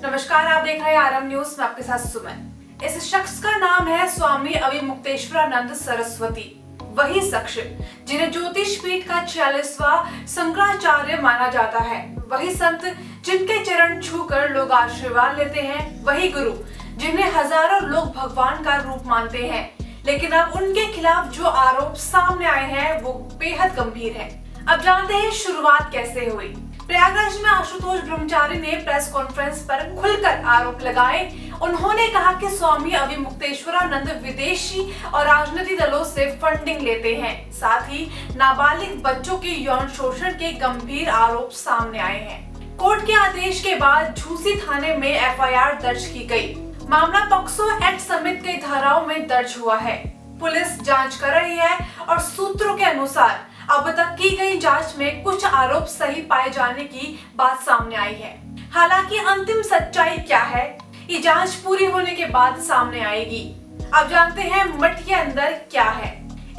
नमस्कार, आप देख रहे हैं आरएम न्यूज में आपके साथ सुमन। इस शख्स का नाम है स्वामी अविमुक्तेश्वरानंद सरस्वती। वही शख्स जिन्हें ज्योतिष पीठ का 46वां शंकराचार्य माना जाता है, वही संत जिनके चरण छूकर लोग आशीर्वाद लेते हैं, वही गुरु जिन्हें हजारों लोग भगवान का रूप मानते हैं। लेकिन अब उनके खिलाफ जो आरोप सामने आए हैं वो बेहद गंभीर है। अब जानते हैं शुरुआत कैसे हुई। प्रयागराज में आशुतोष ब्रह्मचारी ने प्रेस कॉन्फ्रेंस पर खुलकर आरोप लगाए। उन्होंने कहा कि स्वामी अविमुक्तेश्वरानंद विदेशी और राजनीतिक दलों से फंडिंग लेते हैं। साथ ही नाबालिग बच्चों के यौन शोषण के गंभीर आरोप सामने आए हैं। कोर्ट के आदेश के बाद झूसी थाने में एफआईआर दर्ज की गई। मामला पॉक्सो एक्ट समेत कई धाराओं में दर्ज हुआ है। पुलिस जांच कर रही है और सूत्रों के अनुसार अब तक की गई जांच में कुछ आरोप सही पाए जाने की बात सामने आई है। हालांकि अंतिम सच्चाई क्या है, ये जांच पूरी होने के बाद सामने आएगी। अब जानते हैं मठ के अंदर क्या है।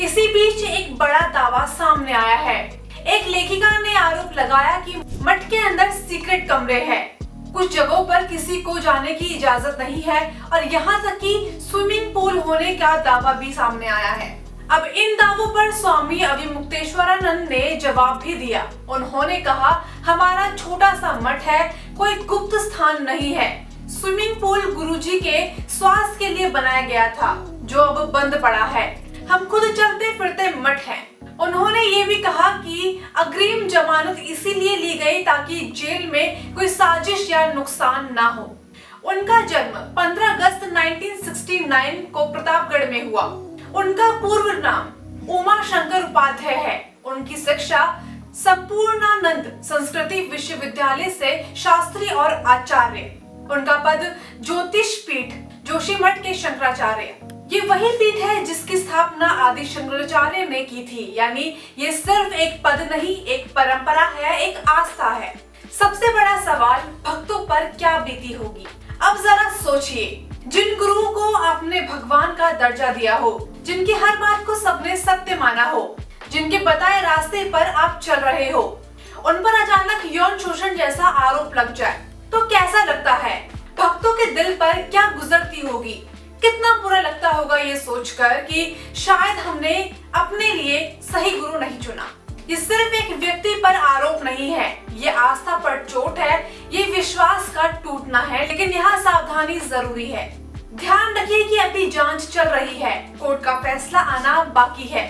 इसी बीच एक बड़ा दावा सामने आया है। एक लेखिका ने आरोप लगाया कि मठ के अंदर सीक्रेट कमरे हैं। कुछ जगहों पर किसी को जाने की इजाजत नहीं है और यहाँ तक कि स्विमिंग पूल होने का दावा भी सामने आया है। अब इन दावों पर स्वामी अविमुक्तेश्वरानंद ने जवाब भी दिया। उन्होंने कहा, हमारा छोटा सा मठ है, कोई गुप्त स्थान नहीं है। स्विमिंग पूल गुरुजी के स्वास्थ्य के लिए बनाया गया था, जो अब बंद पड़ा है। हम खुद चलते फिरते मठ हैं। उन्होंने ये भी कहा कि अग्रिम जमानत इसीलिए ली गई ताकि जेल में कोई साजिश या नुकसान ना हो। उनका जन्म 15 अगस्त 1969 को प्रतापगढ़ में हुआ। उनका पूर्व नाम उमा शंकर उपाध्याय है। उनकी शिक्षा संपूर्णानंद संस्कृति विश्वविद्यालय से शास्त्री और आचार्य। उनका पद ज्योतिष पीठ जोशीमठ के शंकराचार्य। ये वही पीठ है जिसकी स्थापना आदि शंकराचार्य ने की थी। यानी ये सिर्फ एक पद नहीं, एक परंपरा है, एक आस्था है। सबसे बड़ा सवाल, भक्तों पर क्या बीती होगी। अब जरा सोचिए, जिन गुरुओं को आपने भगवान का दर्जा दिया हो, जिनकी हर बात को सबने सत्य माना हो, जिनके बताए रास्ते पर आप चल रहे हो, उन पर अचानक यौन शोषण जैसा आरोप लग जाए तो कैसा लगता है। भक्तों के दिल पर क्या गुजरती होगी। कितना बुरा लगता होगा ये सोचकर कि शायद हमने अपने लिए सही गुरु नहीं चुना। ये सिर्फ एक व्यक्ति पर आरोप नहीं है, ये आस्था पर चोट है, ये विश्वास का टूटना है। लेकिन यहाँ सावधानी जरूरी है। ध्यान रखिए कि अभी जांच चल रही है, कोर्ट का फैसला आना बाकी है।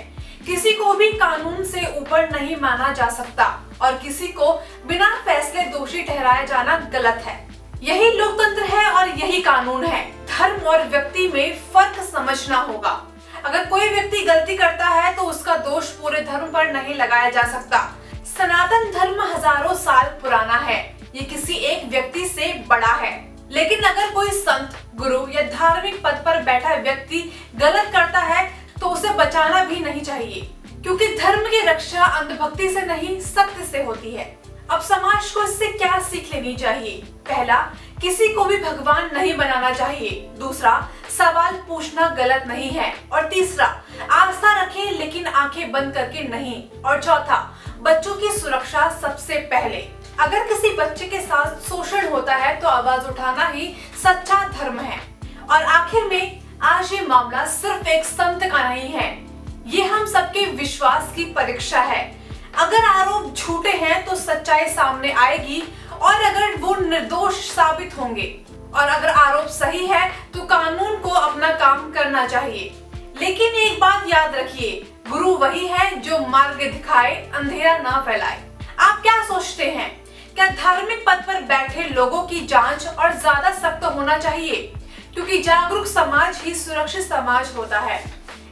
किसी को भी कानून से ऊपर नहीं माना जा सकता और किसी को बिना फैसले दोषी ठहराया जाना गलत है। यही लोकतंत्र है और यही कानून है। धर्म और व्यक्ति में फर्क समझना होगा। अगर कोई व्यक्ति गलती करता है तो उसका दोष पूरे धर्म पर नहीं लगाया जा सकता। सनातन धर्म हजारों साल पुराना है, ये किसी एक व्यक्ति से बड़ा है। लेकिन अगर कोई संत, गुरु या धार्मिक पद पर बैठा व्यक्ति गलत करता है तो उसे बचाना भी नहीं चाहिए, क्योंकि धर्म की रक्षा अंधभक्ति से नहीं, सत्य से होती है। अब समाज को इससे क्या सीख लेनी चाहिए। पहला, किसी को भी भगवान नहीं बनाना चाहिए। दूसरा, सवाल पूछना गलत नहीं है। और तीसरा, आस्था रखें लेकिन आंखें बंद करके नहीं। और चौथा, बच्चों की सुरक्षा सबसे पहले। अगर किसी बच्चे के साथ शोषण होता है तो आवाज उठाना ही सच्चा धर्म है। और आखिर में आज ये मामला सिर्फ एक संत का नहीं है, ये हम सबके विश्वास की परीक्षा है। अगर आरोप झूठे हैं तो सच्चाई सामने आएगी और अगर वो निर्दोष साबित होंगे, और अगर आरोप सही है तो कानून को अपना काम करना चाहिए। लेकिन एक बात याद रखिए, गुरु वही है जो मार्ग दिखाए, अंधेरा ना फैलाए। आप क्या सोचते हैं, क्या धार्मिक पद पर बैठे लोगों की जांच और ज्यादा सख्त होना चाहिए? क्योंकि जागरूक समाज ही सुरक्षित समाज होता है।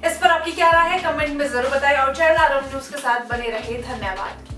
इस पर आपकी क्या राय है, कमेंट में जरूर बताएं और चैनल आरएम न्यूज के साथ बने रहिए। धन्यवाद।